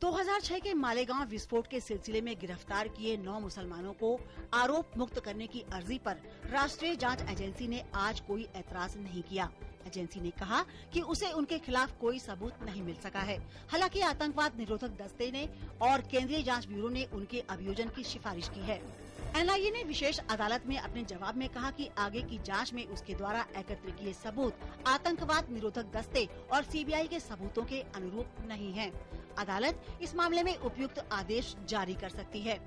2006 के मालेगांव विस्फोट के सिलसिले में गिरफ्तार किए 9 मुसलमानों को आरोप मुक्त करने की अर्जी पर राष्ट्रीय जांच एजेंसी ने आज कोई ऐतराज नहीं किया। एजेंसी ने कहा कि उसे उनके खिलाफ कोई सबूत नहीं मिल सका है। हालांकि आतंकवाद निरोधक दस्ते ने और केंद्रीय जांच ब्यूरो ने उनके अभियोजन की सिफारिश की है। एनआईए ने विशेष अदालत में अपने जवाब में कहा कि आगे की जांच में उसके द्वारा एकत्र किए सबूत आतंकवाद निरोधक दस्ते और सीबीआई के सबूतों के अनुरूप नहीं हैं। अदालत इस मामले में उपयुक्त आदेश जारी कर सकती है।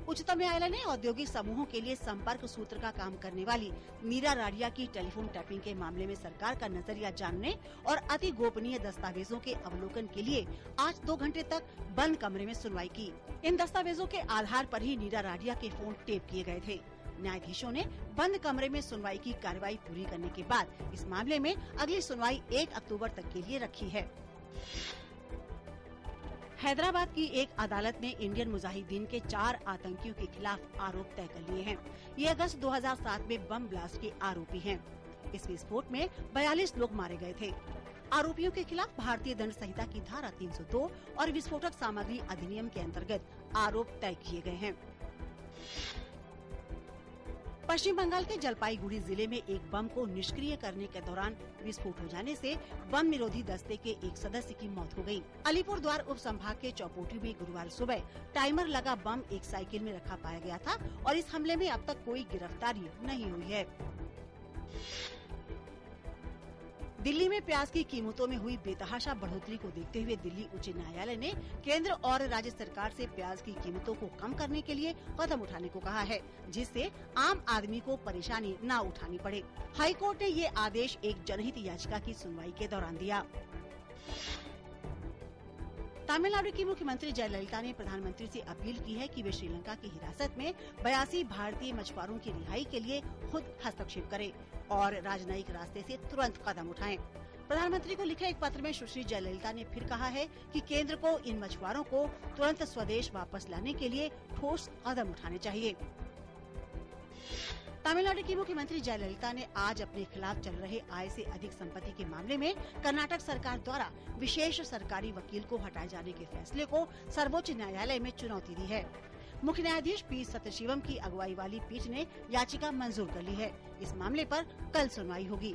उच्चतम न्यायालय ने औद्योगिक समूहों के लिए संपर्क सूत्र का काम करने वाली नीरा राडिया की टेलीफोन टैपिंग के मामले में सरकार का नजरिया जानने और अति गोपनीय दस्तावेजों के अवलोकन के लिए आज 2 घंटे तक बंद कमरे में सुनवाई की। इन दस्तावेजों के आधार पर ही नीरा राडिया के फोन टेप किए गए थे। न्यायाधीशों ने बंद कमरे में सुनवाई की कार्रवाई पूरी करने के बाद इस मामले में अगली सुनवाई 1 अक्टूबर तक के लिए रखी है। हैदराबाद की एक अदालत ने इंडियन मुजाहिदीन के 4 आतंकियों के खिलाफ आरोप तय कर लिए हैं। ये अगस्त 2007 में बम ब्लास्ट के आरोपी हैं। इस विस्फोट में 42 लोग मारे गए थे। आरोपियों के खिलाफ भारतीय दंड संहिता की धारा 302 और विस्फोटक सामग्री अधिनियम के अंतर्गत आरोप तय किए गए हैं। पश्चिम बंगाल के जलपाईगुड़ी जिले में एक बम को निष्क्रिय करने के दौरान विस्फोट हो जाने से बम निरोधी दस्ते के एक सदस्य की मौत हो गई। अलीपुरद्वार उप संभाग के चौपोटी में गुरुवार सुबह टाइमर लगा बम एक साइकिल में रखा पाया गया था और इस हमले में अब तक कोई गिरफ्तारी नहीं हुई है। दिल्ली में प्याज की कीमतों में हुई बेतहाशा बढ़ोतरी को देखते हुए दिल्ली उच्च न्यायालय ने केंद्र और राज्य सरकार से प्याज की कीमतों को कम करने के लिए कदम उठाने को कहा है, जिससे आम आदमी को परेशानी न उठानी पड़े। हाई कोर्ट ने ये आदेश एक जनहित याचिका की सुनवाई के दौरान दिया। तमिलनाडु की मुख्यमंत्री जयललिता ने प्रधानमंत्री से अपील की है कि वे श्रीलंका की हिरासत में 82 भारतीय मछुआरों की रिहाई के लिए खुद हस्तक्षेप करें और राजनयिक रास्ते से तुरंत कदम उठाएं। प्रधानमंत्री को लिखे एक पत्र में सुश्री जयललिता ने फिर कहा है कि केंद्र को इन मछुआरों को तुरंत स्वदेश वापस लाने के लिए ठोस कदम उठाने चाहिए। तमिलनाडु की मुख्यमंत्री जयललिता ने आज अपने खिलाफ चल रहे आय से अधिक संपत्ति के मामले में कर्नाटक सरकार द्वारा विशेष सरकारी वकील को हटाए जाने के फैसले को सर्वोच्च न्यायालय में चुनौती दी है। मुख्य न्यायाधीश पी सत्यशिवम की अगुवाई वाली पीठ ने याचिका मंजूर कर ली है। इस मामले पर कल सुनवाई होगी।